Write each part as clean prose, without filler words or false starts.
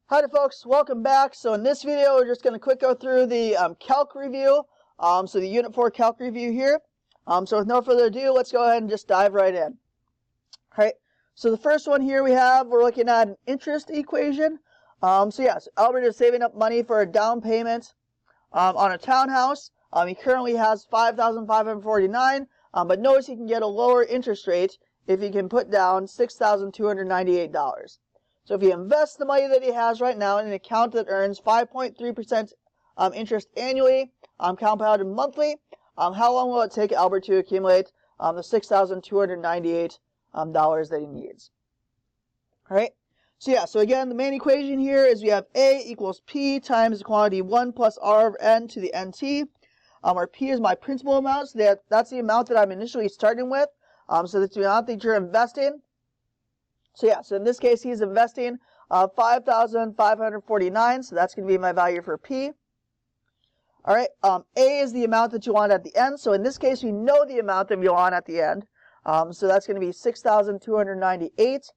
Howdy folks, welcome back. So in this video, we're just going to quick go through the calc review. So the Unit 4 calc review here. So with no further ado, let's go ahead and just dive right in. All right, so the first one here we're looking at an interest equation. So Albert is saving up money for a down payment on a townhouse. He currently has $5,549, but notice he can get a lower interest rate if he can put down $6,298. So if he invests the money that he has right now in an account that earns 5.3% interest annually, compounded monthly, how long will it take Albert to accumulate the $6,298 that he needs? All right. So again, the main equation here is we have A equals P times the quantity 1 plus R of N to the NT, where P is my principal amount, so that's the amount that I'm initially starting with. So that's the amount that you're investing. So in this case, he's investing $5,549, so that's going to be my value for P. All right, A is the amount that you want at the end. So in this case, we know the amount that we want at the end. So that's going to be $6,298.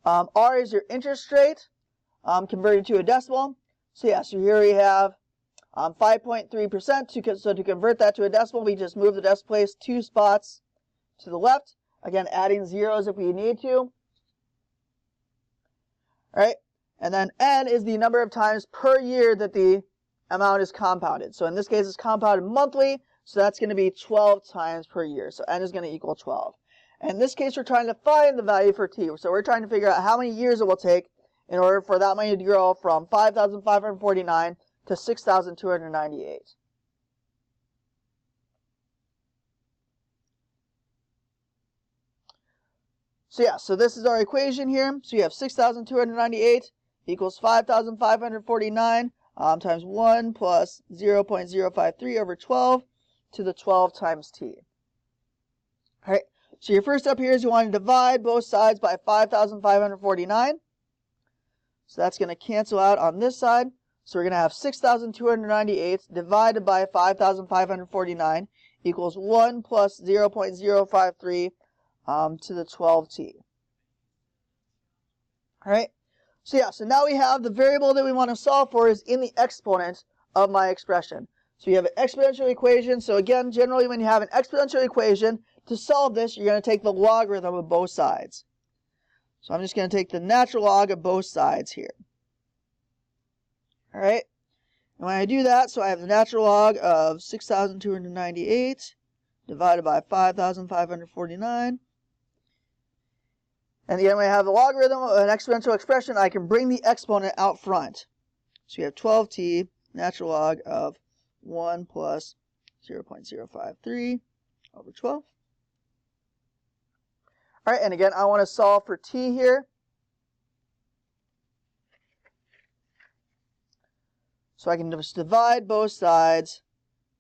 R is your interest rate, converted to a decimal. So here we have 5.3%. So to convert that to a decimal, we just move the decimal place 2 spots to the left. Again, adding zeros if we need to. All right, and then N is the number of times per year that the amount is compounded. So in this case, it's compounded monthly, so that's going to be 12 times per year. So N is going to equal 12. And in this case, we're trying to find the value for T. So we're trying to figure out how many years it will take in order for that money to grow from 5,549 to 6,298. So this is our equation here. So you have 6,298 equals 5,549 times 1 plus 0.053 over 12 to the 12 times T. All right, so your first step here is you want to divide both sides by 5,549. So that's going to cancel out on this side. So we're going to have 6,298 divided by 5,549 equals 1 plus 0.053 to the 12t. All right, so now we have the variable that we want to solve for is in the exponent of my expression. So you have an exponential equation. So again, generally when you have an exponential equation, to solve this, you're going to take the logarithm of both sides. So I'm just going to take the natural log of both sides here. All right, and when I do that, so I have the natural log of 6,298 divided by 5,549. And again, when I have the logarithm of an exponential expression, I can bring the exponent out front. So you have 12t natural log of 1 plus 0.053 over 12. All right, and again, I want to solve for t here. So I can just divide both sides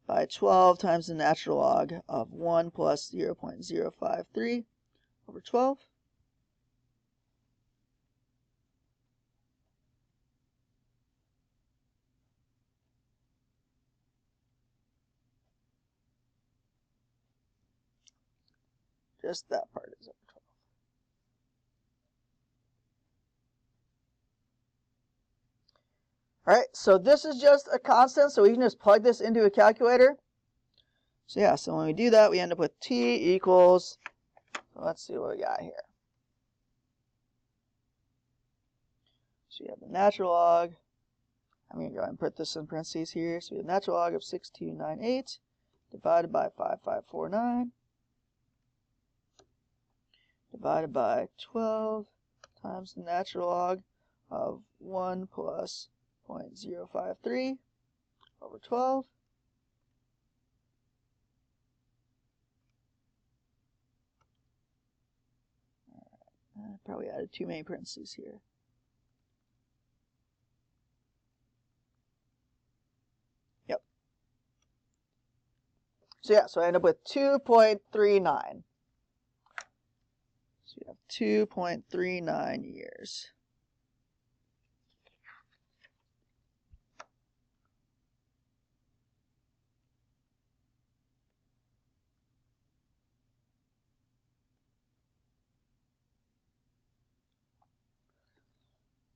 by 12 times the natural log of 1 plus 0.053 over 12. Just that part is over 12. All right, so this is just a constant, so we can just plug this into a calculator. So when we do that, we end up with t equals, let's see what we got here. So you have the natural log. I'm going to go ahead and put this in parentheses here. So we have natural log of 6,298 divided by 5,549 divided by 12 times the natural log of 1 plus 0.053 over 12. I probably added too many parentheses here. Yep. So I end up with 2.39. So we have 2.39 years.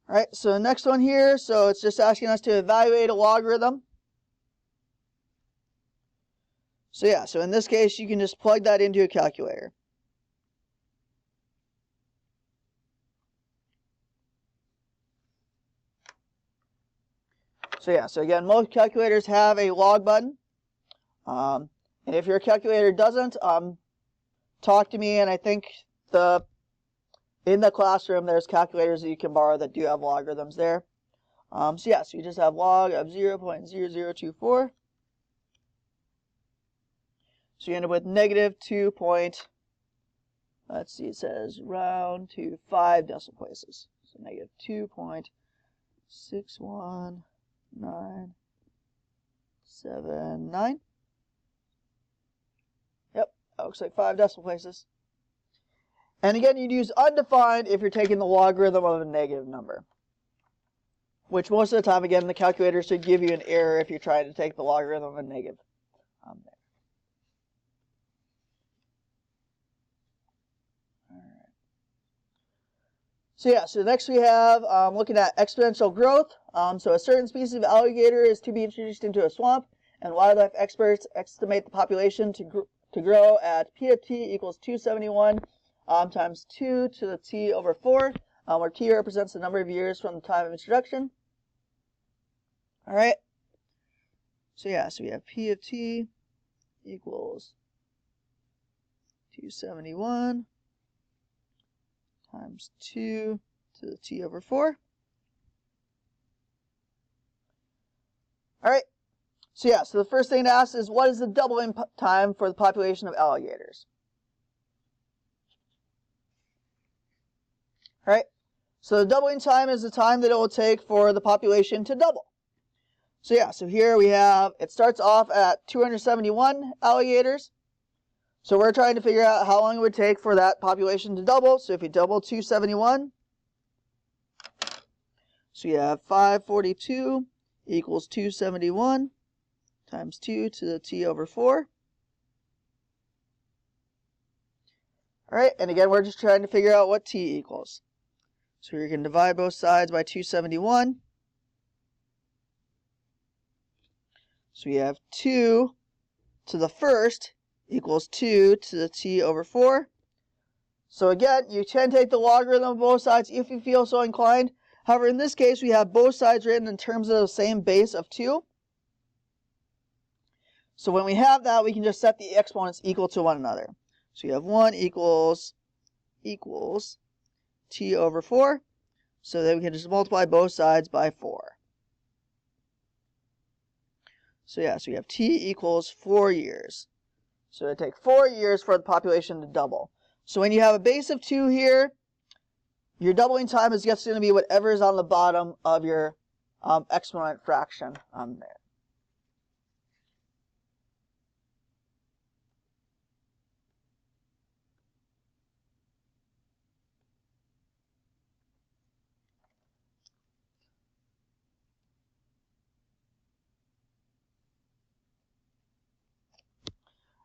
All right, so the next one here, so it's just asking us to evaluate a logarithm. So yeah, so in this case, you can just plug that into a calculator. So yeah, so again, most calculators have a log button. And if your calculator doesn't, talk to me, and I think in the classroom there's calculators that you can borrow that do have logarithms there. So yeah, so you just have log of 0.0024. So you end up with negative 2. Let's see, it says round to 5 decimal places. So negative 2.61979. Yep, that looks like 5 decimal places. And again, you'd use undefined if you're taking the logarithm of a negative number, which most of the time, again, the calculator should give you an error if you're trying to take the logarithm of a negative. There. All right. So yeah, so next we have looking at exponential growth. So a certain species of alligator is to be introduced into a swamp, and wildlife experts estimate the population to grow at P of t equals 271 times 2 to the t over 4, where t represents the number of years from the time of introduction. All right. So yeah, so we have P of t equals 271 times 2 to the t over 4. All right. So yeah, so the first thing to ask is, what is the doubling time for the population of alligators? All right. So the doubling time is the time that it will take for the population to double. So yeah, so here we have, it starts off at 271 alligators. So we're trying to figure out how long it would take for that population to double. So if you double 271, so you have 542 equals 271 times 2 to the t over 4. All right, and again, we're just trying to figure out what t equals. So you can divide both sides by 271. So we have 2 to the first equals 2 to the t over 4. So again, you can take the logarithm of both sides if you feel so inclined. However, in this case, we have both sides written in terms of the same base of 2. So when we have that, we can just set the exponents equal to one another. So you have 1 equals t over 4. So then we can just multiply both sides by 4. So yeah, so we have t equals 4 years. So it would take 4 years for the population to double. So when you have a base of 2 here, your doubling time is just going to be whatever is on the bottom of your exponent fraction there.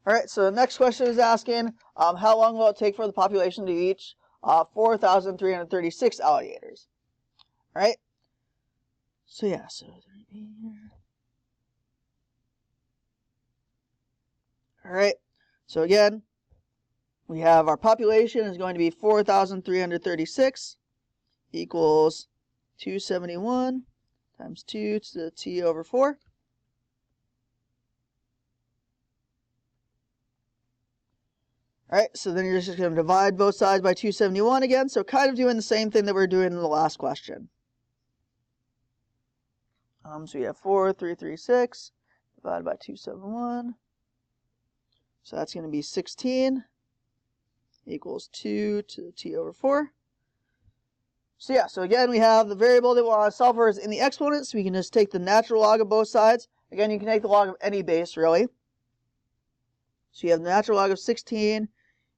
All right, so the next question is asking, how long will it take for the population to reach 4,336 alligators? All right. So yeah, so all right. So again, we have our population is going to be 4,336 equals 271 times 2 to the t over 4. All right, so then you're just going to divide both sides by 271 again. So kind of doing the same thing that we were doing in the last question. So we have 4,336 divided by 271. So that's going to be 16 equals 2 to the t over 4. So yeah, so again, we have the variable that we want to solve for is in the exponent. So we can just take the natural log of both sides. Again, you can take the log of any base, really. So you have the natural log of 16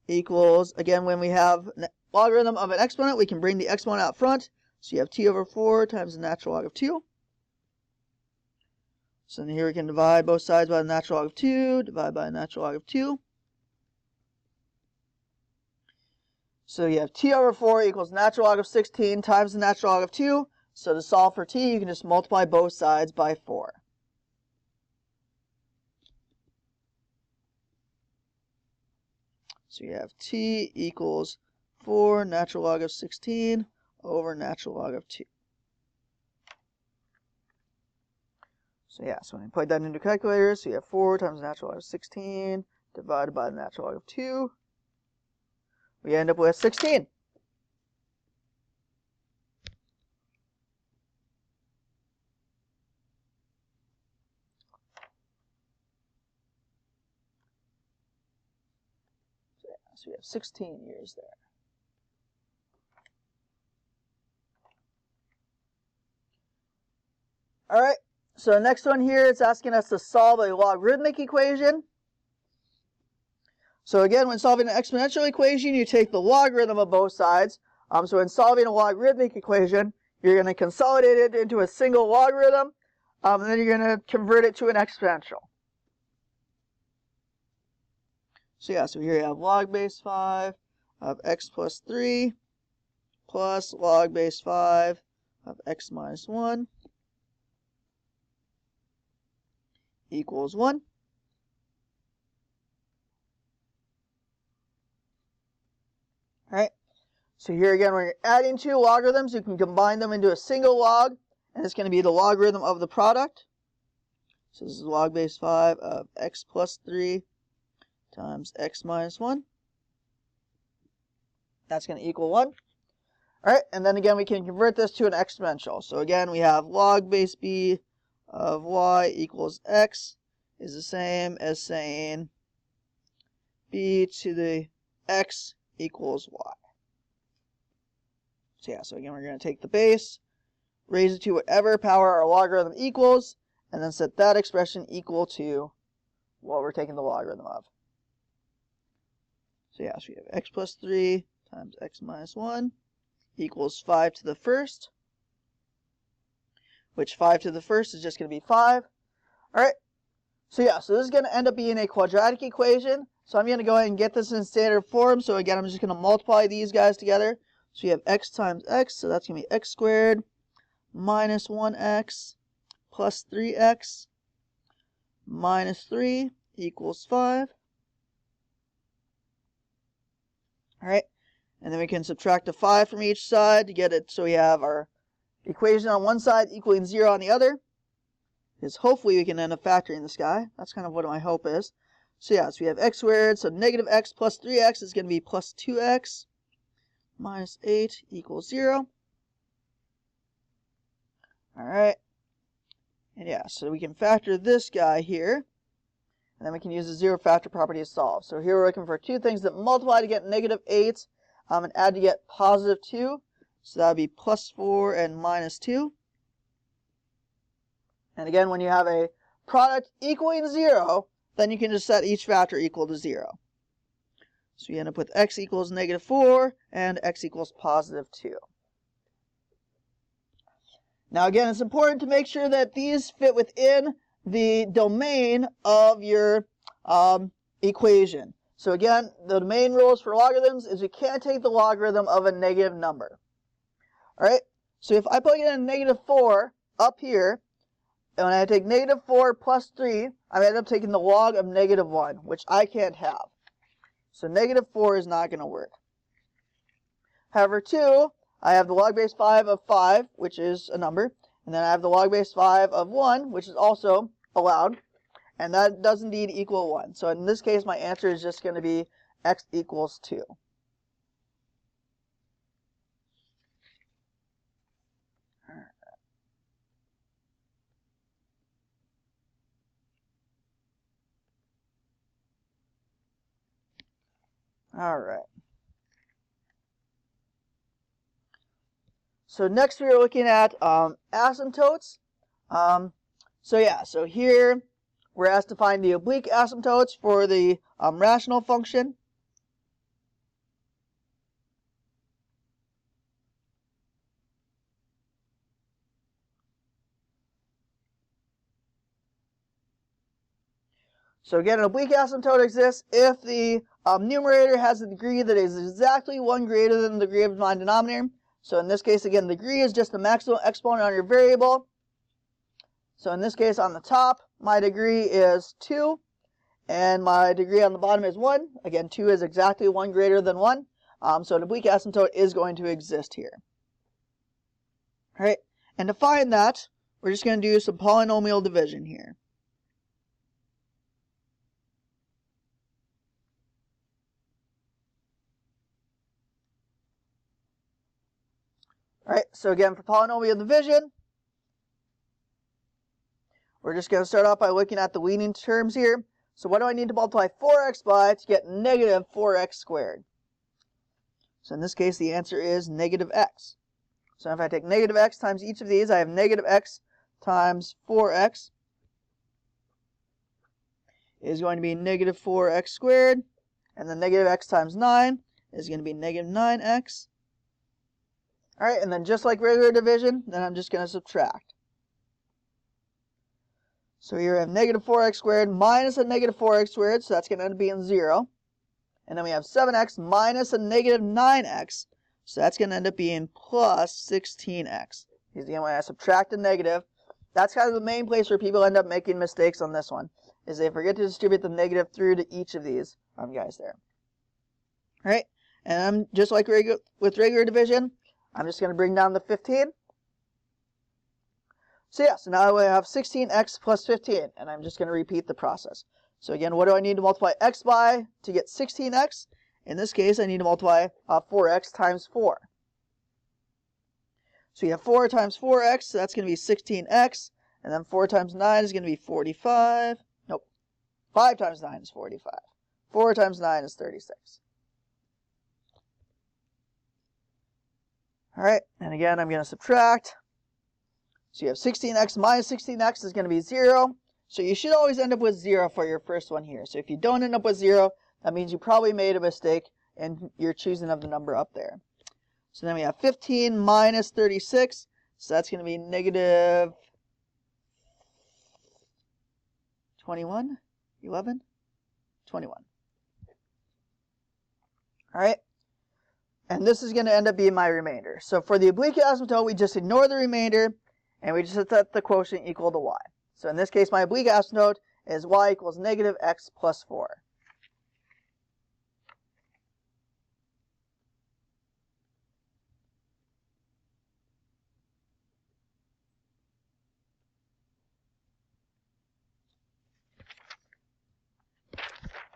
equals, again, when we have logarithm of an exponent, we can bring the exponent out front. So you have t over 4 times the natural log of 2. So then here we can divide both sides by the natural log of 2, divide by the natural log of 2. So you have t over 4 equals natural log of 16 times the natural log of 2. So to solve for t, you can just multiply both sides by 4. So you have t equals 4 natural log of 16 over natural log of 2. So yeah, so when you put that into calculators, so you have 4 times natural log of 16 divided by the natural log of 2. We end up with 16. So we have 16 years there. All right, so the next one here, it's asking us to solve a logarithmic equation. So again, when solving an exponential equation, you take the logarithm of both sides. So when solving a logarithmic equation, you're going to consolidate it into a single logarithm, and then you're going to convert it to an exponential. So yeah, so here you have log base 5 of x plus 3 plus log base 5 of x minus 1 equals 1. All right, so here again, when you're adding two logarithms, you can combine them into a single log, and it's going to be the logarithm of the product. So this is log base 5 of x plus 3 times x minus 1. That's going to equal 1. All right, and then again, we can convert this to an exponential. So again, we have log base b of y equals x is the same as saying b to the x equals y. So yeah, so again, we're going to take the base, raise it to whatever power our logarithm equals, and then set that expression equal to what we're taking the logarithm of. So yeah, so we have x plus 3 times x minus 1 equals 5 to the first, which 5 to the first is just going to be 5. All right, so yeah, so this is going to end up being a quadratic equation. So I'm going to go ahead and get this in standard form. So again, I'm just going to multiply these guys together. So you have x times x, so that's going to be x squared minus 1x plus 3x minus 3 equals 5. All right, and then we can subtract a 5 from each side to get it so we have our equation on one side equaling 0 on the other. Because hopefully we can end up factoring this guy. That's kind of what my hope is. So yeah, so we have x squared, so negative x plus 3x is going to be plus 2x minus 8 equals 0. All right, and yeah, so we can factor this guy here, and then we can use the zero factor property to solve. So here we're looking for two things that multiply to get negative 8 and add to get positive 2. So that would be plus 4 and minus 2. And again, when you have a product equaling 0, then you can just set each factor equal to 0. So you end up with x equals negative 4 and x equals positive 2. Now again, it's important to make sure that these fit within the domain of your equation. So again, the domain rules for logarithms is you can't take the logarithm of a negative number. All right, so if I plug in a negative 4 up here, and when I take negative 4 plus 3, I end up taking the log of negative 1, which I can't have. So negative 4 is not going to work. However, 2, I have the log base 5 of 5, which is a number, and then I have the log base 5 of 1, which is also allowed, and that does indeed equal 1. So in this case, my answer is just going to be x equals 2. All right. So next we are looking at asymptotes. So yeah, so here we're asked to find the oblique asymptotes for the rational function. So again, an oblique asymptote exists if the numerator has a degree that is exactly 1 greater than the degree of my denominator. So in this case, again, the degree is just the maximum exponent on your variable. So in this case, on the top, my degree is 2, and my degree on the bottom is 1. Again, 2 is exactly 1 greater than 1. So an oblique asymptote is going to exist here. All right, and to find that, we're just going to do some polynomial division here. All right, so again, for polynomial division, we're just going to start off by looking at the leading terms here. So what do I need to multiply 4x by to get negative 4x squared? So in this case, the answer is negative x. So if I take negative x times each of these, I have negative x times 4x is going to be negative 4x squared. And then negative x times 9 is going to be negative 9x. All right, and then just like regular division, then I'm just going to subtract. So here I have negative 4x squared minus a negative 4x squared, so that's going to end up being 0. And then we have 7x minus a negative 9x, so that's going to end up being plus 16x. Because again, when I subtract a negative, that's kind of the main place where people end up making mistakes on this one, is they forget to distribute the negative through to each of these guys there. All right, and I'm just like with regular division, I'm just going to bring down the 15. So yeah, so now I have 16x plus 15, and I'm just going to repeat the process. So again, what do I need to multiply x by to get 16x? In this case, I need to multiply 4x times 4. So you have 4 times 4x, so that's going to be 16x, and then 4 times 9 is going to be 45. Nope, 5 times 9 is 45. 4 times 9 is 36. All right, and again, I'm going to subtract. So you have 16x minus 16x is going to be 0. So you should always end up with 0 for your first one here. So if you don't end up with 0, that means you probably made a mistake in your choosing of the number up there. So then we have 15 minus 36. So that's going to be negative 21, 11, 21. All right. And this is going to end up being my remainder. So for the oblique asymptote, we just ignore the remainder, and we just set the quotient equal to y. So in this case, my oblique asymptote is y equals negative x plus 4.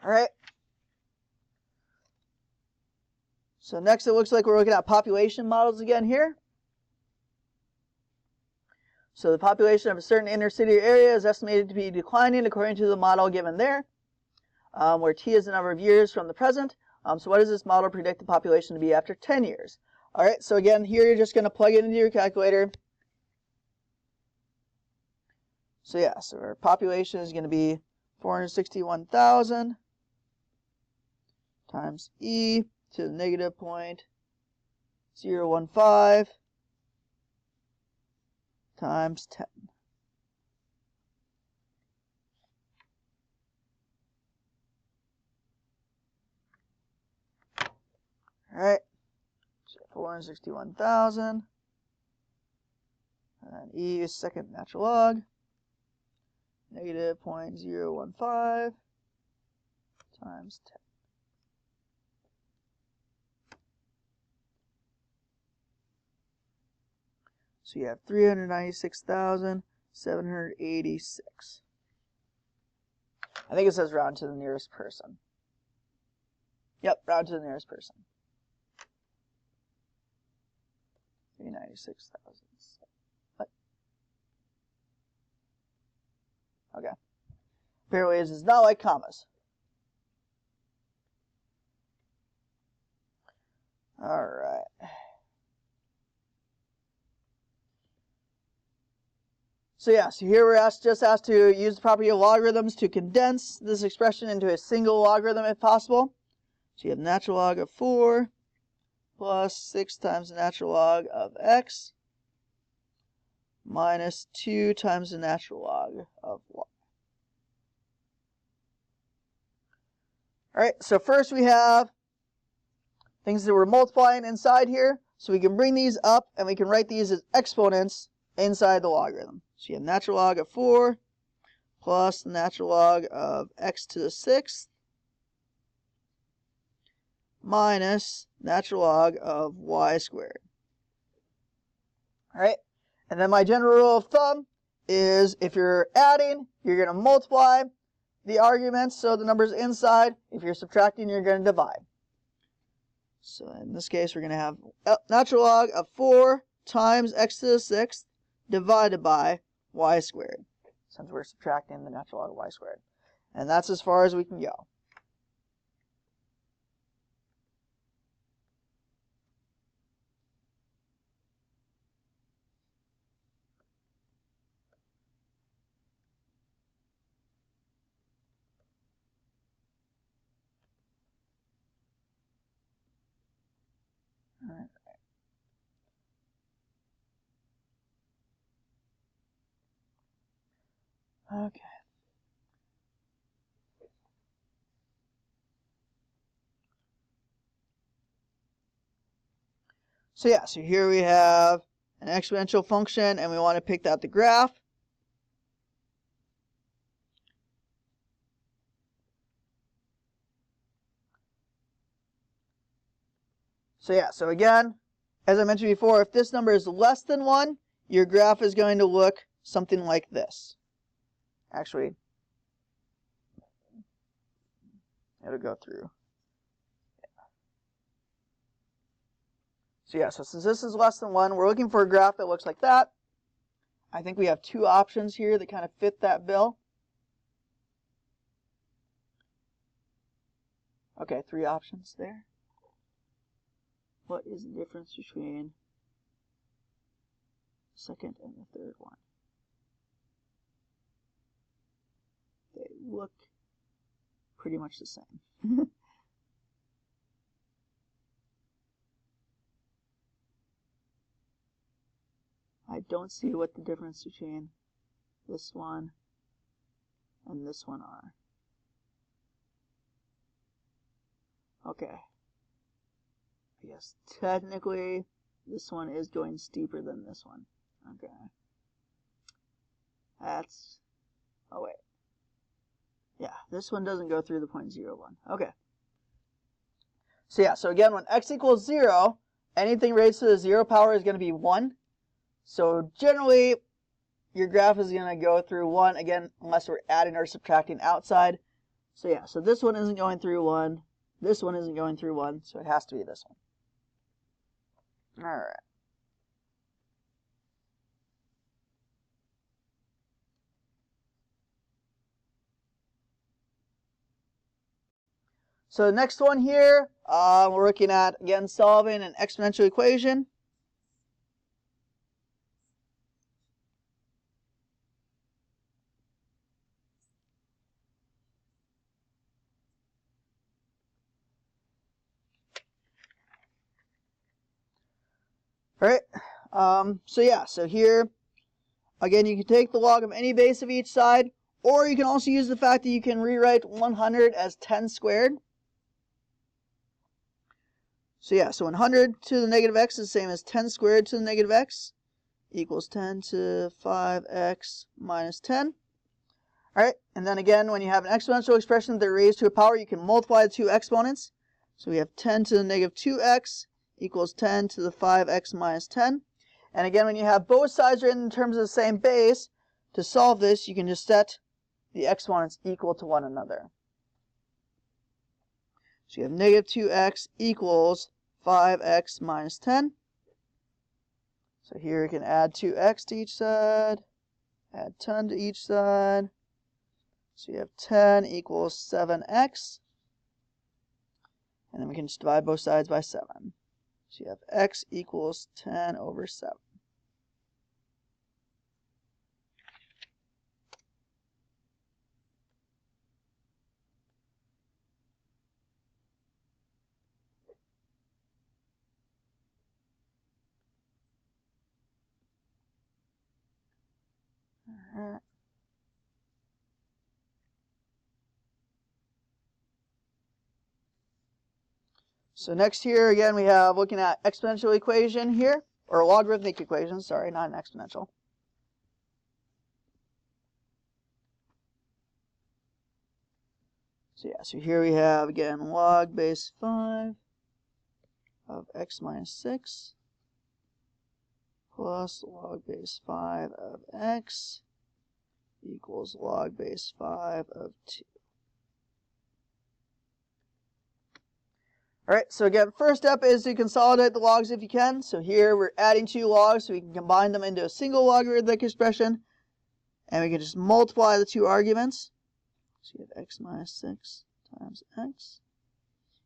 All right. So next, it looks like we're looking at population models again here. So the population of a certain inner city area is estimated to be declining according to the model given there, where t is the number of years from the present. So what does this model predict the population to be after 10 years? All right, so again, here you're just going to plug it into your calculator. So yeah, so our population is going to be 461,000 times e to the negative 0.015 times 10. All right, so 461,000, and then e is second natural log, negative 0.015 times 10. So you have 396,786. I think it says round to the nearest person. Yep, round to the nearest person. 396,000. What? Okay. Apparently it does not like commas. All right. So yeah, so here we're just asked to use the property of logarithms to condense this expression into a single logarithm if possible. So you have natural log of 4 plus 6 times the natural log of x minus 2 times the natural log of y. All right, so first we have things that we're multiplying inside here. So we can bring these up and we can write these as exponents inside the logarithm. So you have natural log of 4 plus the natural log of x to the 6th minus natural log of y squared. All right, and then my general rule of thumb is if you're adding, you're going to multiply the arguments, so the numbers inside. If you're subtracting, you're going to divide. So in this case, we're going to have natural log of 4 times x to the 6th divided by y squared, since we're subtracting the natural log of y squared. And that's as far as we can go. All right. Okay. So yeah, so here we have an exponential function and we want to pick out the graph. So yeah, so again, as I mentioned before, if this number is less than 1, your graph is going to look something like this. Actually, it'll go through. So yeah, so since this is less than 1, we're looking for a graph that looks like that. I think we have 2 options here that kind of fit that bill. Okay, 3 options there. What is the difference between the second and the third one? They look pretty much the same. I don't see what the difference between this one and this one are. Okay. I guess technically this one is going steeper than this one. Okay. That's... oh wait. Yeah, this one doesn't go through the 0.01. Okay. So yeah, so again, when x equals 0, anything raised to the 0 power is going to be 1. So generally, your graph is going to go through 1, again, unless we're adding or subtracting outside. So yeah, so this one isn't going through 1. This one isn't going through 1, so it has to be this one. All right. So the next one here, we're looking at, again, solving an exponential equation. All right. So yeah, so here, again, you can take the log of any base of each side, or you can also use the fact that you can rewrite 100 as 10 squared. So yeah, so 100 to the negative x is the same as 10 squared to the negative x equals 10 to 5x minus 10. All right, and then again, when you have an exponential expression that raised to a power, you can multiply the 2 exponents. So we have 10 to the negative 2x equals 10 to the 5x minus 10. And again, when you have both sides written in terms of the same base, to solve this, you can just set the exponents equal to one another. So you have negative 2x equals 5x minus 10. So here we can add 2x to each side, add 10 to each side. So you have 10 equals 7x. And then we can just divide both sides by 7. So you have x equals 10 over 7. All right. So next here, again, we have looking at exponential equation here, or logarithmic equation, sorry, not an exponential. So yeah, so here we have, again, log base 5 of x minus 6 plus log base 5 of x equals log base 5 of 2. All right, so again, first step is to consolidate the logs if you can. So here we're adding two logs so we can combine them into a single logarithmic expression. And we can just multiply the two arguments. So you have x minus 6 times x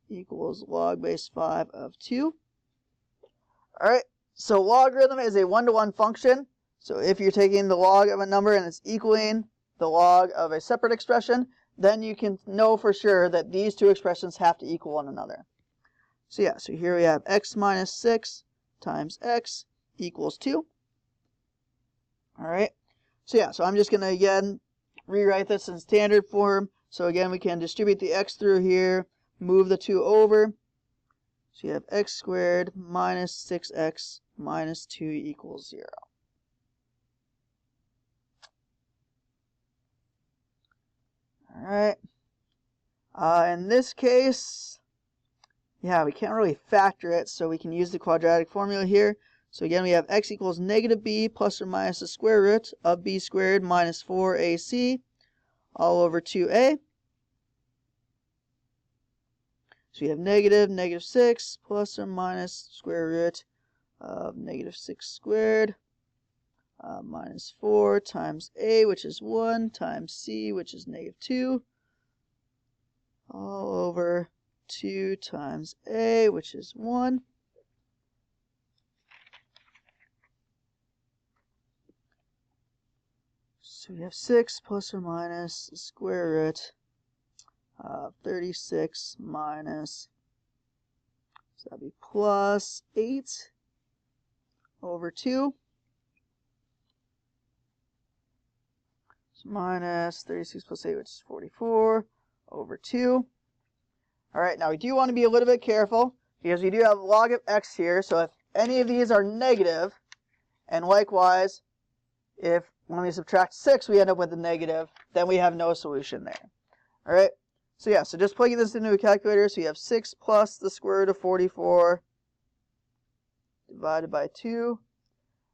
equals log base 5 of 2. All right, so logarithm is a one-to-one function. So if you're taking the log of a number and it's equaling the log of a separate expression, then you can know for sure that these two expressions have to equal one another. So yeah, so here we have x minus 6 times x equals 2. All right, so yeah, so I'm just going to again rewrite this in standard form. So again, we can distribute the x through here, move the 2 over. So you have x squared minus 6x minus 2 equals 0. All right, in this case, yeah, we can't really factor it, so we can use the quadratic formula here. So again, we have x equals negative b plus or minus the square root of b squared minus 4ac all over 2a. So we have negative 6 plus or minus square root of negative 6 squared minus 4 times a, which is 1, times c, which is negative 2, all over 2 times a, which is 1. So we have 6 plus or minus the square root of 36 minus, so that'd be plus 8 over 2. So minus 36 plus 8, which is 44 over 2. All right, now we do want to be a little bit careful because we do have log of x here. So if any of these are negative, and likewise, if when we subtract 6, we end up with a negative, then we have no solution there. All right, so yeah, so just plugging this into a calculator. So you have 6 plus the square root of 44 divided by 2.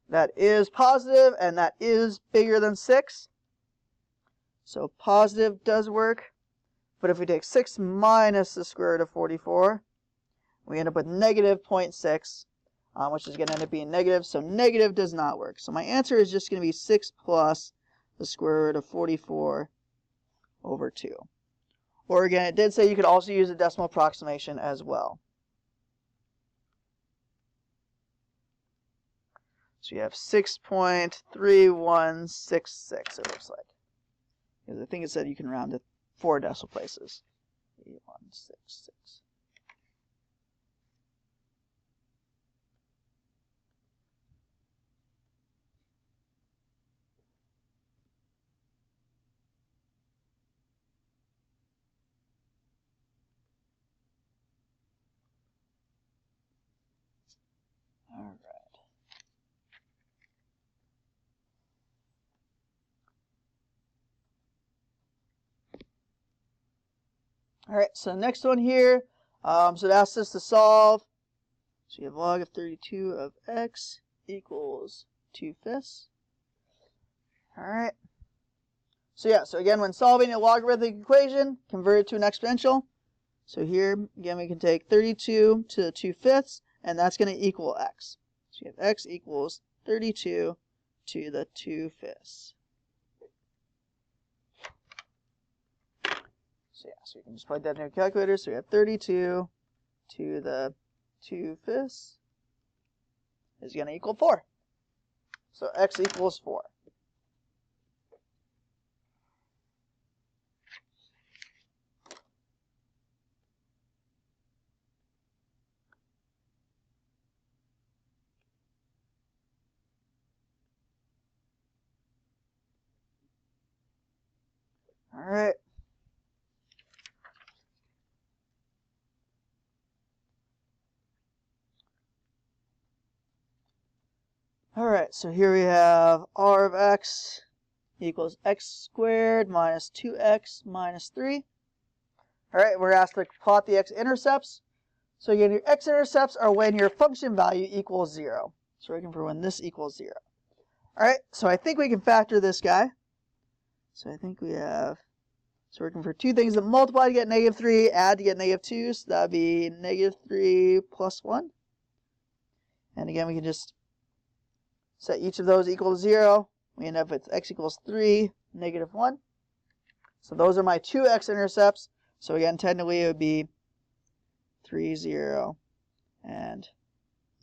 That is positive, and that is bigger than 6. So positive does work. But if we take 6 minus the square root of 44, we end up with negative 0.6, which is going to end up being negative. So negative does not work. So my answer is just going to be 6 plus the square root of 44 over 2. Or again, it did say you could also use a decimal approximation as well. So you have 6.3166, it looks like. Because I think it said you can round to 4 decimal places. 3166. All right. All right, so next one here, so it asks us to solve. So you have log of 32 of x equals 2/5. All right. So yeah, so again, when solving a logarithmic equation, convert it to an exponential. So here, again, we can take 32 to the 2/5, and that's going to equal x. So you have x equals 32 to the 2/5. So yeah, so you can just plug that in your calculator. So we have 32 to the 2/5 is going to equal 4. So x equals 4. All right. Alright, so here we have r of x equals x squared minus 2x minus 3. Alright, we're asked to plot the x-intercepts. So again, your x-intercepts are when your function value equals 0. So we're looking for when this equals 0. Alright, so I think we can factor this guy. So I think we have, so we're looking for two things that multiply to get negative 3, add to get negative 2. So that would be negative 3 plus 1. And again, we can just set each of those equal to 0. We end up with x equals 3, negative 1. So those are my two x-intercepts. So again, technically it would be 3, 0, and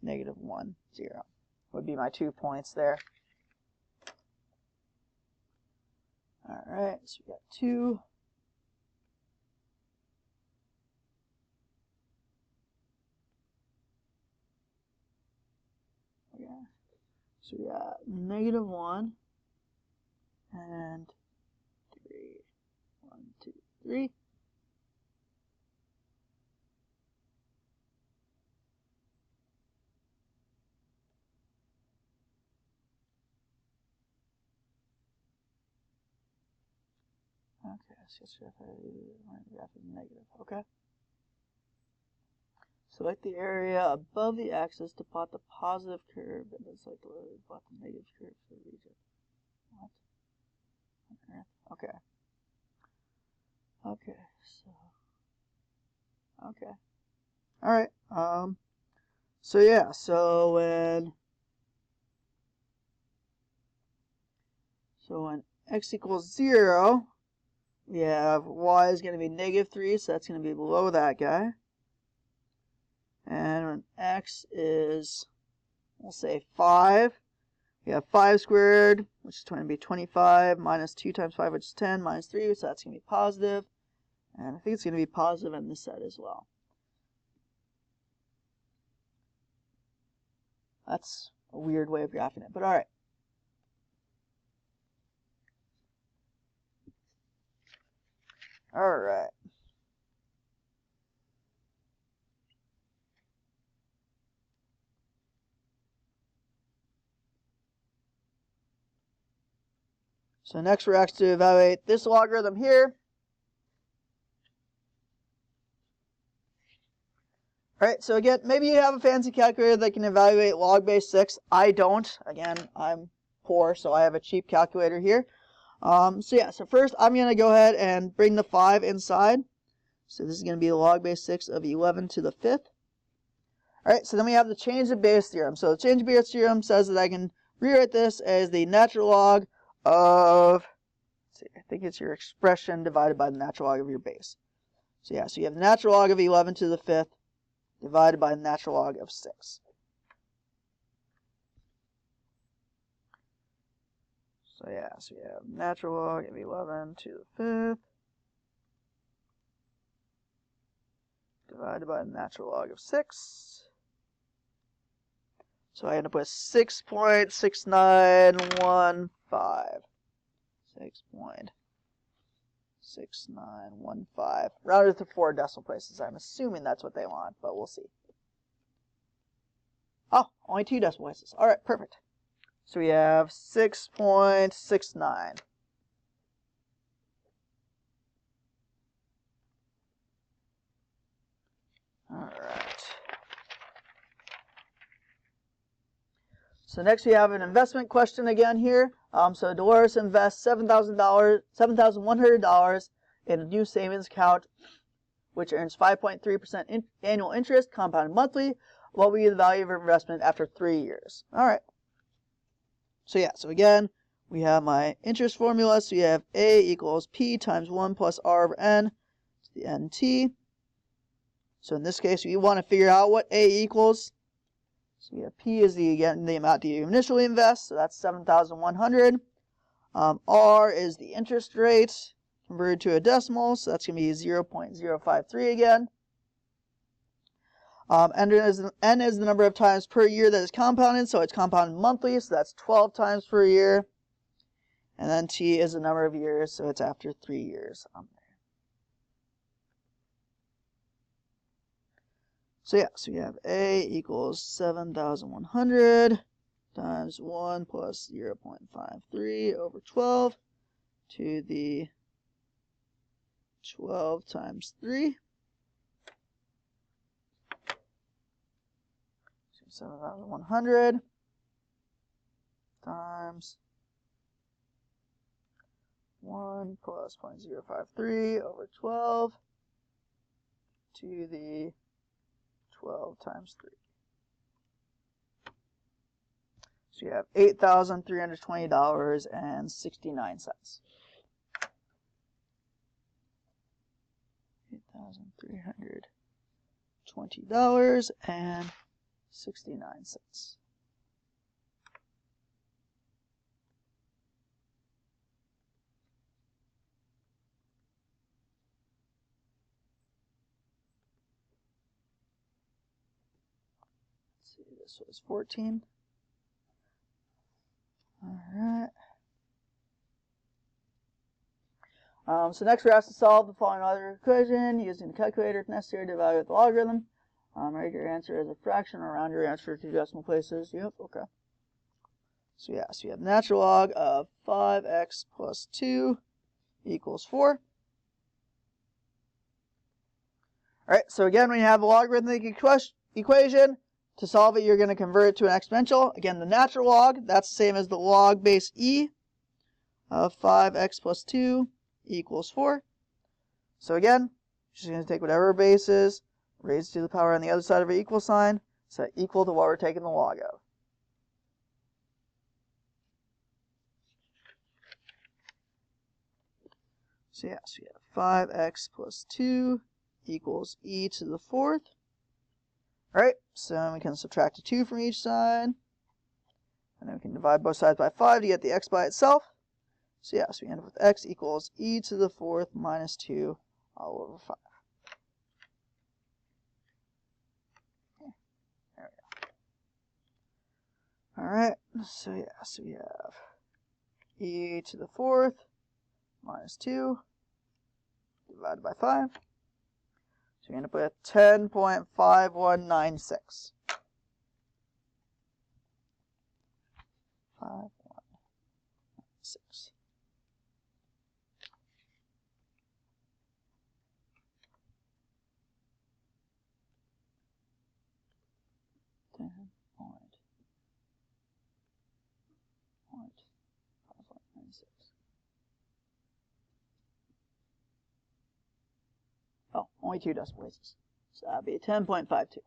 negative 1, 0 would be my 2 points there. Alright, so we got 2. Okay. So we got negative 1 and 3. 1, 2, 3. Okay, so graph is negative. Okay. Select the area above the axis to plot the positive curve, and then select the area to plot the negative curve for the region. What? On Earth? Okay. Okay, so. Okay. Alright. So yeah, so when x equals 0, we have y is going to be negative 3, so that's going to be below that guy. And when x is, we'll say 5, we have 5 squared, which is going to be 25, minus 2 times 5, which is 10, minus 3, so that's going to be positive. And I think it's going to be positive on this side as well. That's a weird way of graphing it, but alright. Alright. So next we're asked to evaluate this logarithm here. Alright, so again, maybe you have a fancy calculator that can evaluate log base 6. I don't. Again, I'm poor, so I have a cheap calculator here. So first I'm going to go ahead and bring the 5 inside. So this is going to be log base 6 of 11 to the 5th. Alright, so then we have the change of base theorem. So the change of base theorem says that I can rewrite this as the natural log of, let's see, I think it's your expression divided by the natural log of your base. So yeah, so you have the natural log of 11 to the 5th divided by the natural log of 6. So yeah, so we have natural log of 11 to the 5th divided by the natural log of 6. So I end up with 6.6915. 6.6915. Rounded to 4 decimal places. I'm assuming that's what they want, but we'll see. Oh, only 2 decimal places. Alright, perfect. So we have 6.69. Alright. So next we have an investment question again here. So Dolores invests $7,100 in a new savings account, which earns 5.3% annual interest, compounded monthly. What will be the value of her investment after 3 years? All right. So yeah, so again, we have my interest formula. So you have A equals P times 1 plus R over N to the NT. So in this case, we want to figure out what A equals. So we have P is the amount that you initially invest, so that's 7,100. R is the interest rate converted to a decimal, so that's going to be 0.053 again. N is the number of times per year that is compounded, so it's compounded monthly, so that's 12 times per year. And then T is the number of years, so it's after 3 years. So yeah, so we have A equals 7,100 times 1 plus 0.53 over 12 to the 12 times 3. 7,100 times 1 plus 0.053 over 12 to the 12 times 3. So you have $8,320.69. $8,320.69. Let's see, this was 14. All right. So next we're asked to solve the following other equation using the calculator if necessary to evaluate the logarithm. Write your answer as a fraction or round your answer to decimal places. Yep, okay. So yeah, so you have natural log of 5x plus 2 equals 4. All right, so again, when you have a logarithmic equation, to solve it, you're going to convert it to an exponential. Again, the natural log, that's the same as the log base e of 5x plus 2 equals 4. So again, just going to take whatever base is, raise it to the power on the other side of an equal sign, set equal to what we're taking the log of. So yeah, so we have 5x plus 2 equals e to the 4th. All right, so we can subtract a 2 from each side. And then we can divide both sides by 5 to get the x by itself. So yeah, so we end up with x equals e to the 4th minus 2 all over 5. Okay, there we go. All right, so yeah, so we have e to the 4th minus 2 divided by 5. So we end up with 10.5196. 5196. Oh, only 2 decimal places. So that would be 10.52.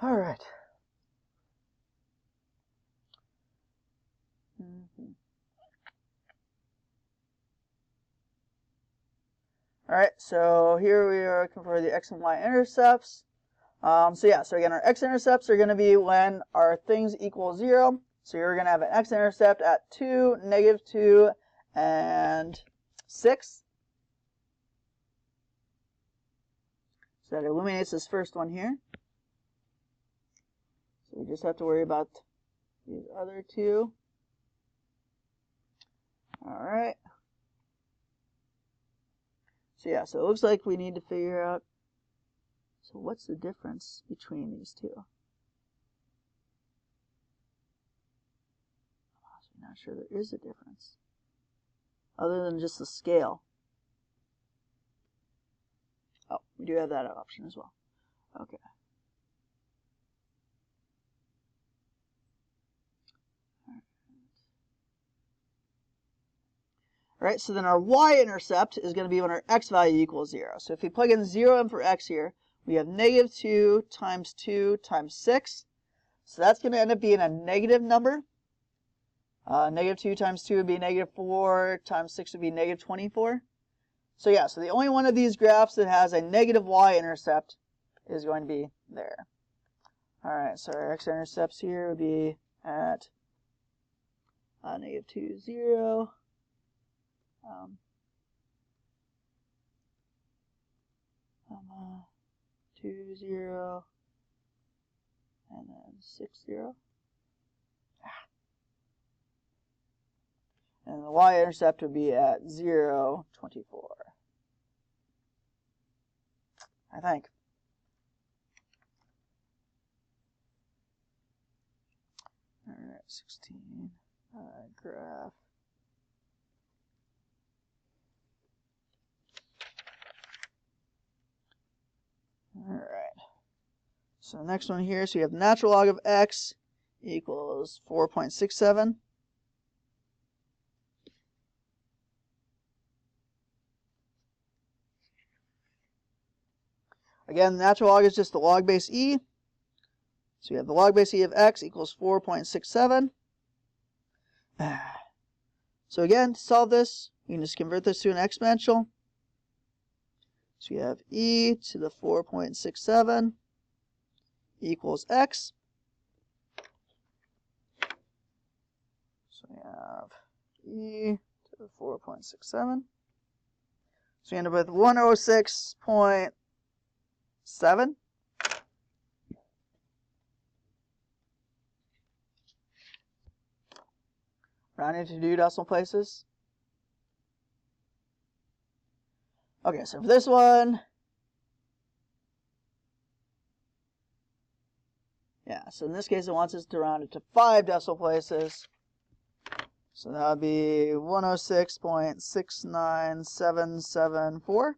All right. All right, so here we are looking for the x and y intercepts. So yeah, so again, our x-intercepts are going to be when our things equal 0. So you're going to have an x-intercept at 2, -2, and 6. So that eliminates this first one here. So we just have to worry about these other two. All right. So yeah, so it looks like we need to figure out, so what's the difference between these two? I'm not sure there is a difference, other than just the scale. Oh, we do have that option as well. Okay. All right, so then our y-intercept is going to be when our x value equals 0. So if we plug in 0 in for x here, we have -2 times 2 times 6. So that's going to end up being a negative number. -2 times 2 would be -4, times 6 would be -24. So yeah, so the only one of these graphs that has a negative y-intercept is going to be there. All right, so our x-intercepts here would be at -2, 0. 2, 0, and then 6, 0. And the y-intercept would be at 0, 24. I think. All right, 16, graph. All right. So the next one here, so you have natural log of x equals 4.67. Again, the natural log is just the log base e. So you have the log base e of x equals 4.67. So again, to solve this, you can just convert this to an exponential. So you have e to the 4.67 equals x. So we have e to the 4.67. So we end up with 106.7. Rounding to 2 decimal places. Okay, so for this one, yeah, so in this case it wants us to round it to 5 decimal places. So that would be 106.69774.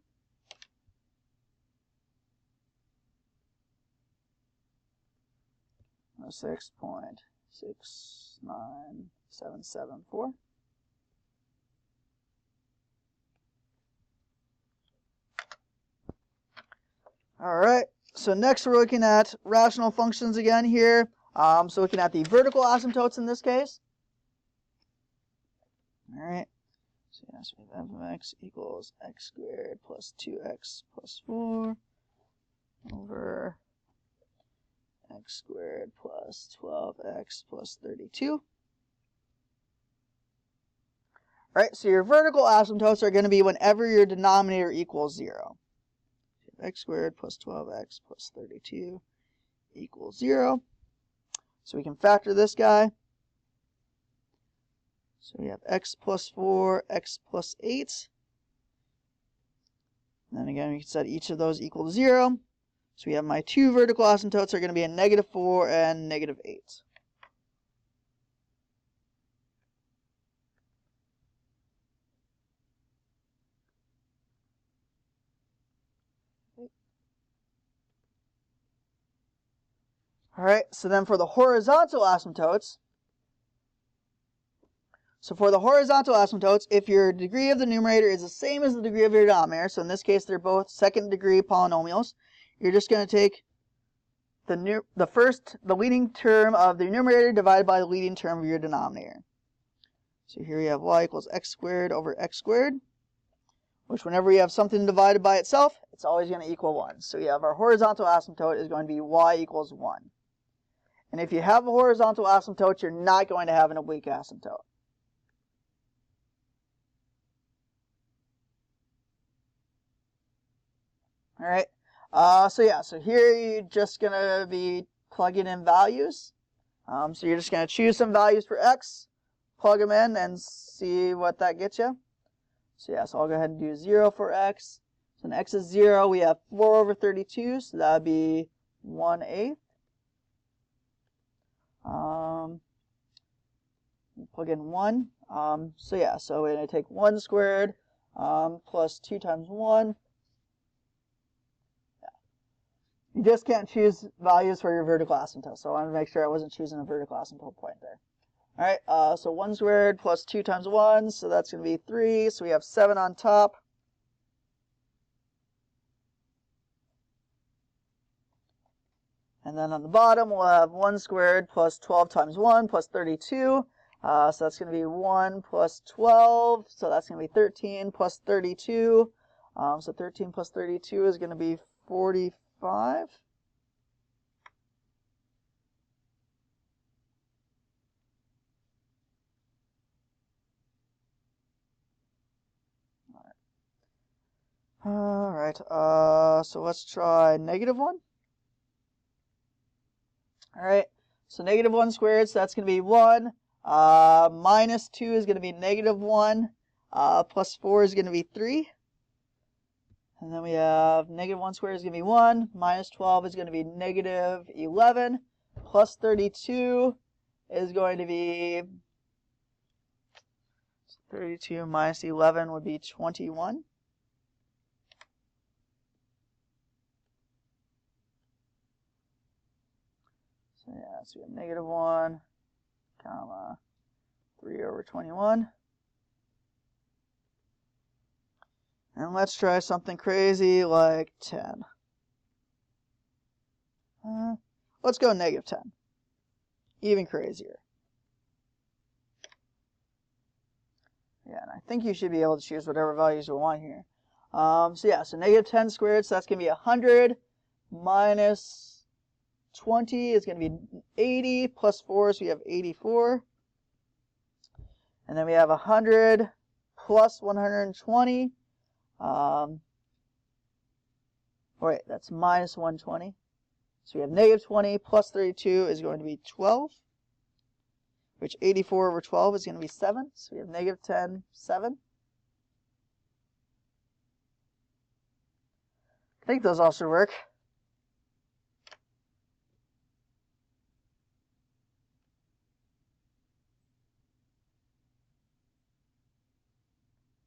Oh, 6.69774. All right, so next we're looking at rational functions again here. So looking at the vertical asymptotes in this case. All right, so yes, we have f of x equals x squared plus 2x plus 4 over x squared plus 12x plus 32. All right, so your vertical asymptotes are going to be whenever your denominator equals 0. X squared plus 12x plus 32 equals 0. So we can factor this guy. So we have x plus 4, x plus 8. And then again, we can set each of those equal to 0. So we have my two vertical asymptotes are going to be a -4 and -8. All right, so then for the horizontal asymptotes, if your degree of the numerator is the same as the degree of your denominator, so in this case they're both second degree polynomials, you're just going to take the leading term of the numerator divided by the leading term of your denominator. So here we have y equals x squared over x squared, which whenever you have something divided by itself, it's always going to equal 1. So we have our horizontal asymptote is going to be y equals 1. And if you have a horizontal asymptote, you're not going to have an oblique asymptote. All right. So here you're just going to be plugging in values. So you're just going to choose some values for x, plug them in, and see what that gets you. So yeah, so I'll go ahead and do 0 for x. So when x is 0, we have 4 over 32, so that would be 1/8. Plug in 1. So yeah, so we're going to take 1 squared plus 2 times 1. Yeah. You just can't choose values for your vertical asymptote, so I wanted to make sure I wasn't choosing a vertical asymptote point there. All right, so 1 squared plus 2 times 1, so that's going to be 3. So we have 7 on top. And then on the bottom, we'll have 1 squared plus 12 times 1 plus 32. So that's going to be 1 plus 12. So that's going to be 13 plus 32. So 13 plus 32 is going to be 45. All right, so let's try -1. All right, so -1 squared, so that's going to be 1. Minus 2 is going to be -1. Plus 4 is going to be 3. And then we have negative 1 squared is going to be 1, minus 12 is going to be negative 11, plus 32 is going to be 32 minus 11 would be 21. So yeah, so we have negative 1, comma, 3 over 21. And let's try something crazy like 10. Let's go negative 10. Even crazier. Yeah, and I think you should be able to choose whatever values you want here. So yeah, so negative 10 squared, so that's going to be 100 minus 20 is going to be 80 plus 4, so we have 84. And then we have 100 plus 120. Wait, that's minus 120. So we have negative 20 plus 32 is going to be 12, which 84 over 12 is going to be 7. So we have negative 10, 7. I think those all should work.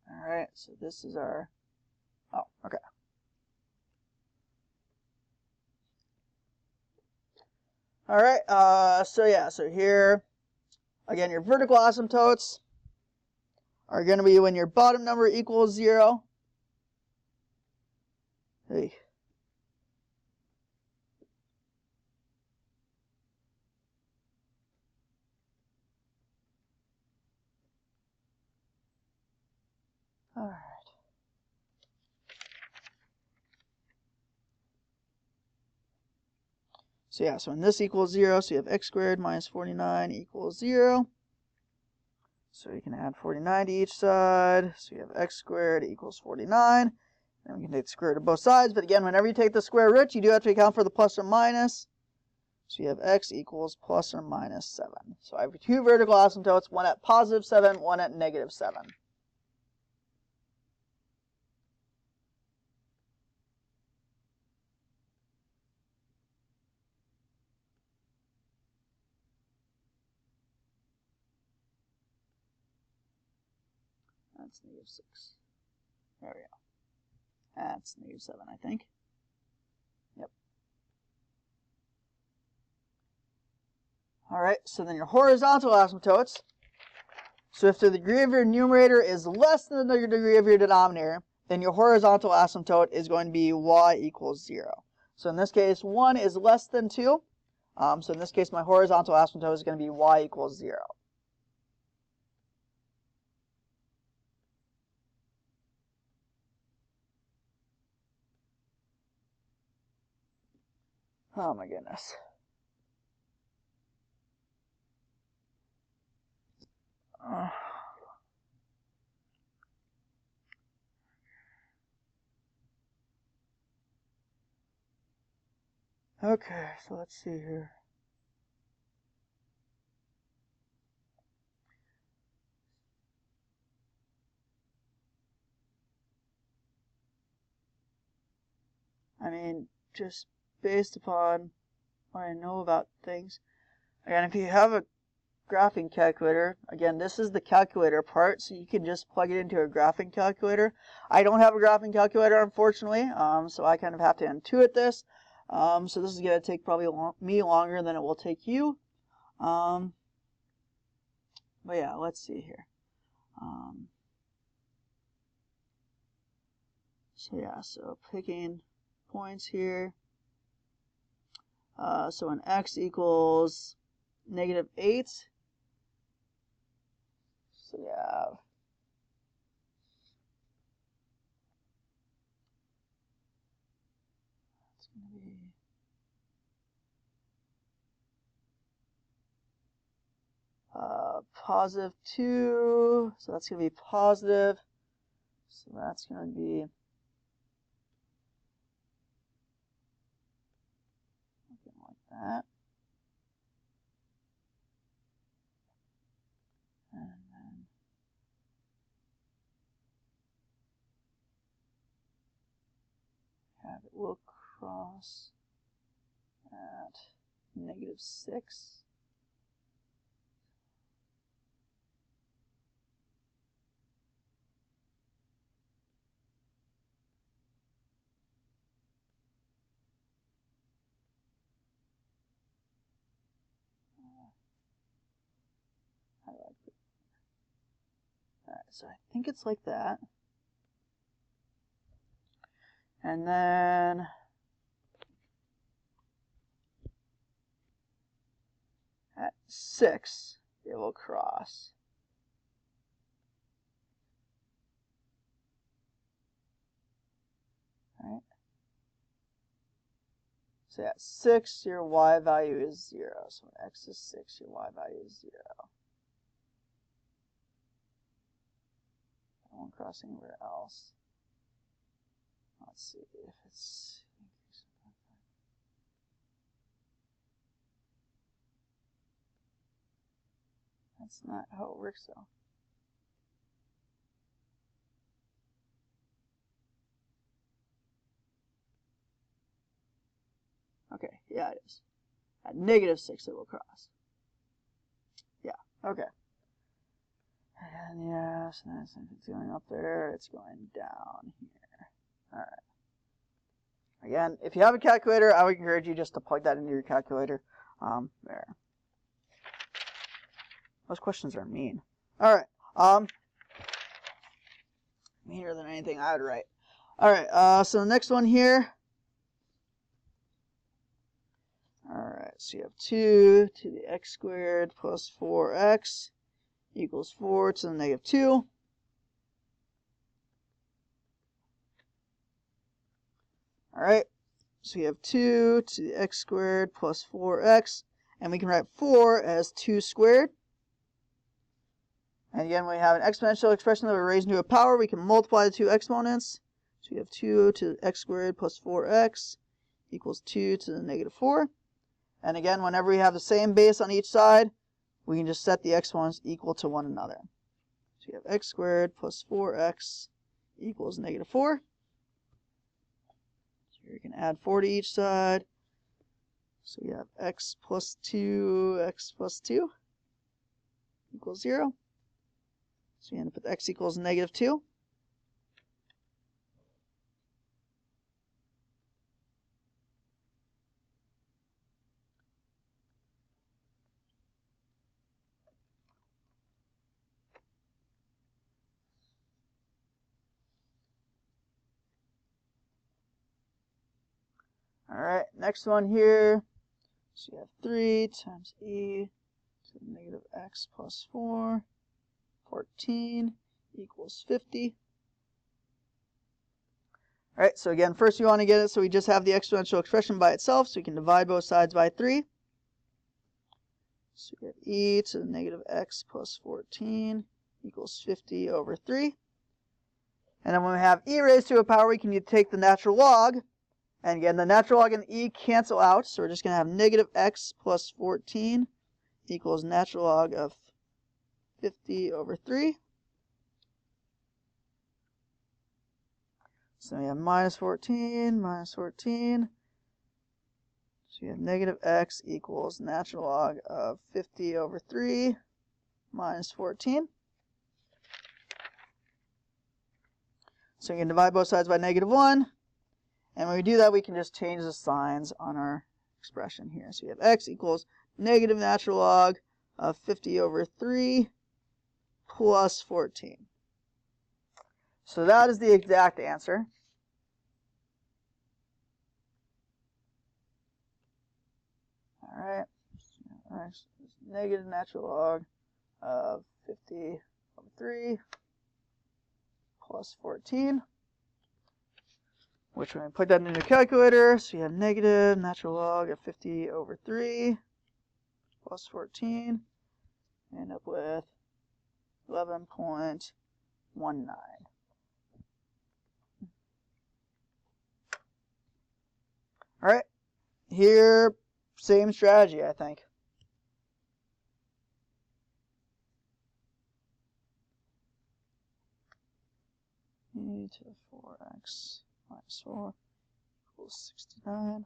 All right, so this is our, oh, okay. All right, so yeah, so here, again, your vertical asymptotes are going to be when your bottom number equals 0. Hey. All right. So yeah, so when this equals 0, so you have x squared minus 49 equals 0. So you can add 49 to each side. So you have x squared equals 49. And we can take the square root of both sides. But again, whenever you take the square root, you do have to account for the plus or minus. So you have x equals plus or minus 7. So I have two vertical asymptotes, one at positive 7, one at negative 7. That's negative 6. There we go. That's negative 7, I think. Yep. All right, so then your horizontal asymptotes. So if the degree of your numerator is less than the degree of your denominator, then your horizontal asymptote is going to be y equals 0. So in this case, 1 is less than 2. So in this case, my horizontal asymptote is going to be y equals 0. Oh my goodness. Okay, so let's see here. I mean, just based upon what I know about things. Again, if you have a graphing calculator, again, this is the calculator part, so you can just plug it into a graphing calculator. I don't have a graphing calculator, unfortunately, so I kind of have to intuit this. So this is going to take probably me longer than it will take you. But yeah, let's see here. So yeah, so picking points here. So when x equals negative 8, so we have it's going to be positive 2, so that's going to be positive, so that's going to be something like that. And then cross at -6. Alright, so I think it's like that. And then at 6, it will cross. Right? So at 6, your y value is 0. So when x is 6, your y value is 0. I won't cross anywhere else. Let's see if it's... That's not how it works, though. Okay, yeah, it is. At -6, it will cross. Yeah, okay. And yeah, so that's, if it's going up there, it's going down here. All right. Again, if you have a calculator, I would encourage you just to plug that into your calculator. There. Those questions are mean. All right. Meaner than anything I would write. All right. So the next one here. All right. So you have 2 to the x squared plus 4x equals 4 to the -2. All right. So you have 2 to the x squared plus 4x, and we can write 4 as 2 squared. And again, we have an exponential expression that we're raising to a power. We can multiply the two exponents. So you have 2 to the x squared plus 4x equals 2 to the -4. And again, whenever we have the same base on each side, we can just set the exponents equal to one another. So you have x squared plus 4x equals -4. So you can add 4 to each side. So we have x plus 2 equals 0. So we end up with x equals -2. All right, next one here. So you have 3 times e to the -x plus 4, 14 equals 50. All right, so again, first you want to get it so we just have the exponential expression by itself, so we can divide both sides by 3. So we have e to the -x plus 14 equals 50 over 3. And then when we have e raised to a power, we can take the natural log. And again, the natural log and the e cancel out, so we're just going to have -x plus 14 equals natural log of 50 over 3. So we have -14, -14. So you have -x equals natural log of 50 over 3 minus 14. So you can divide both sides by -1. And when we do that, we can just change the signs on our expression here. So you have x equals negative natural log of 50 over 3 plus 14. So that is the exact answer. All right. X is negative natural log of 50 over 3 plus 14. Which when we put that into a calculator, so you have negative natural log of 50 over 3 plus 14. End up with 11.19. All right, here, same strategy, I think. E to the 4x minus 4 equals 69.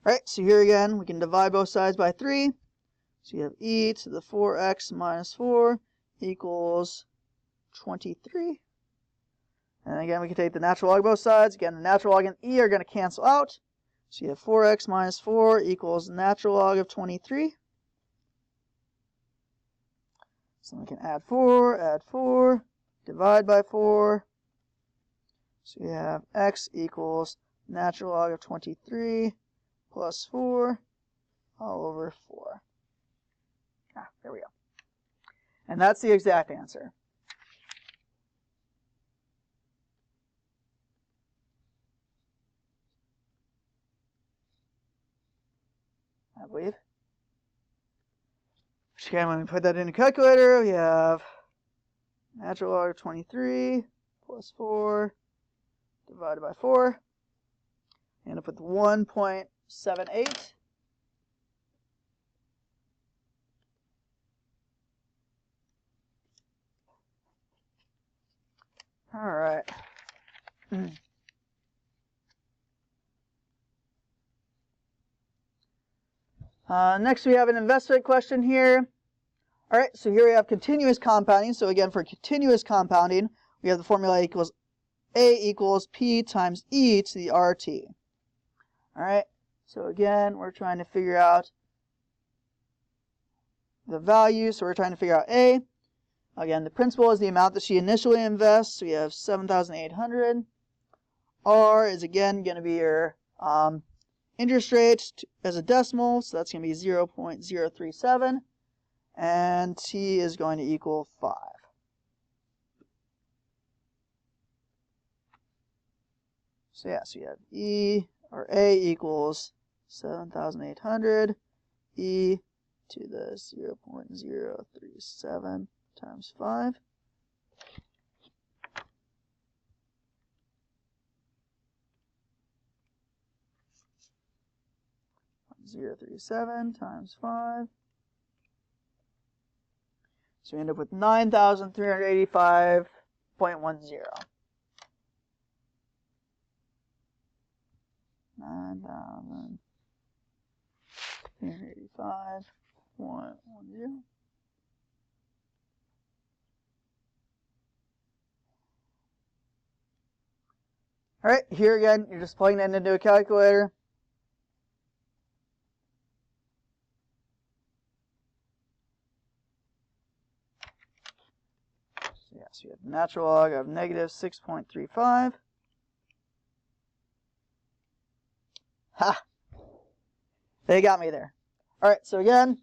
All right, so here again, we can divide both sides by 3. So you have e to the 4x minus 4 equals 23. And again, we can take the natural log of both sides. Again, the natural log and e are going to cancel out. So you have 4x minus 4 equals natural log of 23. So we can add 4, divide by 4. So we have x equals natural log of 23 plus 4 all over 4. There we go. And that's the exact answer. I believe. Again, when we put that in a calculator, we have natural log of 23 plus 4 divided by 4. End up with 1.78. All right. Next, we have an investment question here. All right, so here we have continuous compounding. So again, for continuous compounding, we have the formula equals A equals P times E to the RT. All right, so again, we're trying to figure out the value. So we're trying to figure out A. Again, the principal is the amount that she initially invests. So we have 7,800. R is again going to be your interest rate as a decimal. So that's going to be 0.037. And T is going to equal 5. So yeah, so you have E or A equals 7,800 E to the 0.037 times 5. 0.037 times 5. So we end up with 9,385.10. 9,385.10. All right, here again, you're just plugging that into a calculator. So yes, we have natural log of negative 6.35. Ha! They got me there. All right, so again,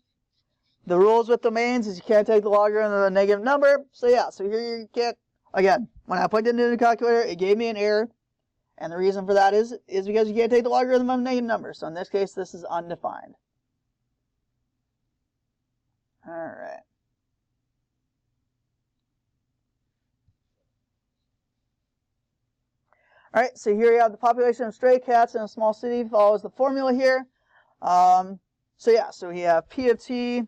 the rules with domains is you can't take the logarithm of a negative number. So yeah, so here you can't, again, when I plugged it into the calculator, it gave me an error. And the reason for that is because you can't take the logarithm of a negative number. So in this case, this is undefined. All right. All right, so here you have the population of stray cats in a small city follows the formula here. So yeah, so we have P of T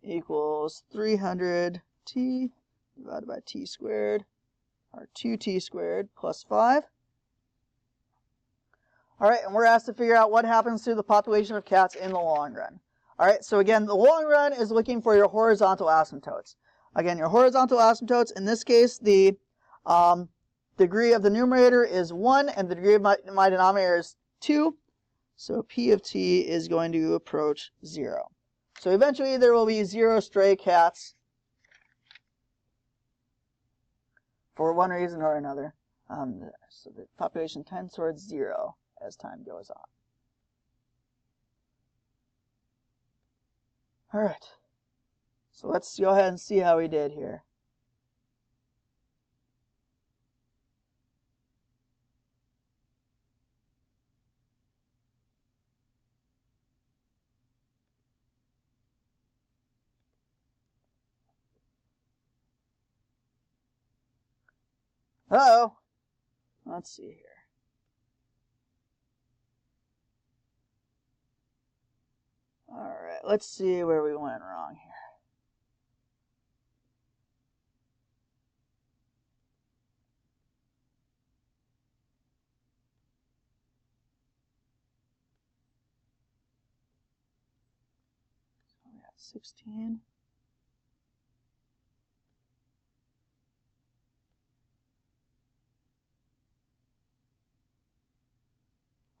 equals 300T divided by T squared, or 2T squared plus 5. All right, and we're asked to figure out what happens to the population of cats in the long run. All right, so again, the long run is looking for your horizontal asymptotes. Again, your horizontal asymptotes, in this case, the degree of the numerator is 1, and the degree of my denominator is 2. So P of T is going to approach 0. So eventually there will be 0 stray cats for one reason or another. So the population tends towards 0 as time goes on. All right, so let's go ahead and see how we did here. Uh-oh. Let's see here. All let's see where we went wrong here. So we got 16.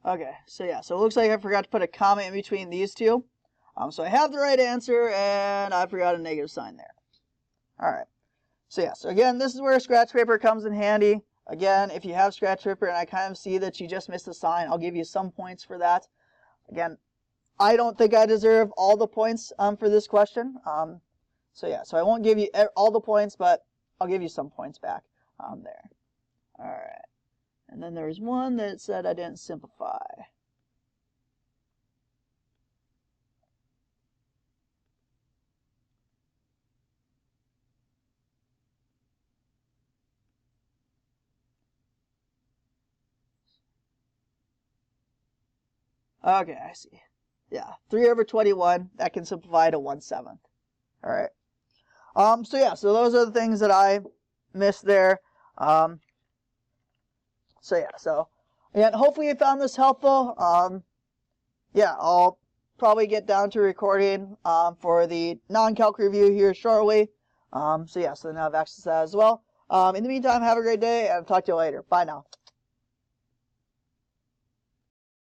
Okay, so yeah, so it looks like I forgot to put a comma in between these two. So I have the right answer, and I forgot a negative sign there. All right. So yeah, so again, this is where scratch paper comes in handy. Again, if you have scratch paper and I kind of see that you just missed a sign, I'll give you some points for that. Again, I don't think I deserve all the points for this question. So yeah, so I won't give you all the points, but I'll give you some points back there. All right. And then there was one that said I didn't simplify. Okay, I see. Yeah, 3/21, that can simplify to 1/7. All right. So yeah, so those are the things that I missed there. So yeah, so again, hopefully you found this helpful. Yeah, I'll probably get down to recording for the non-calc review here shortly. So yeah, so then I'll have access to that as well. In the meantime, have a great day, and I'll talk to you later. Bye now.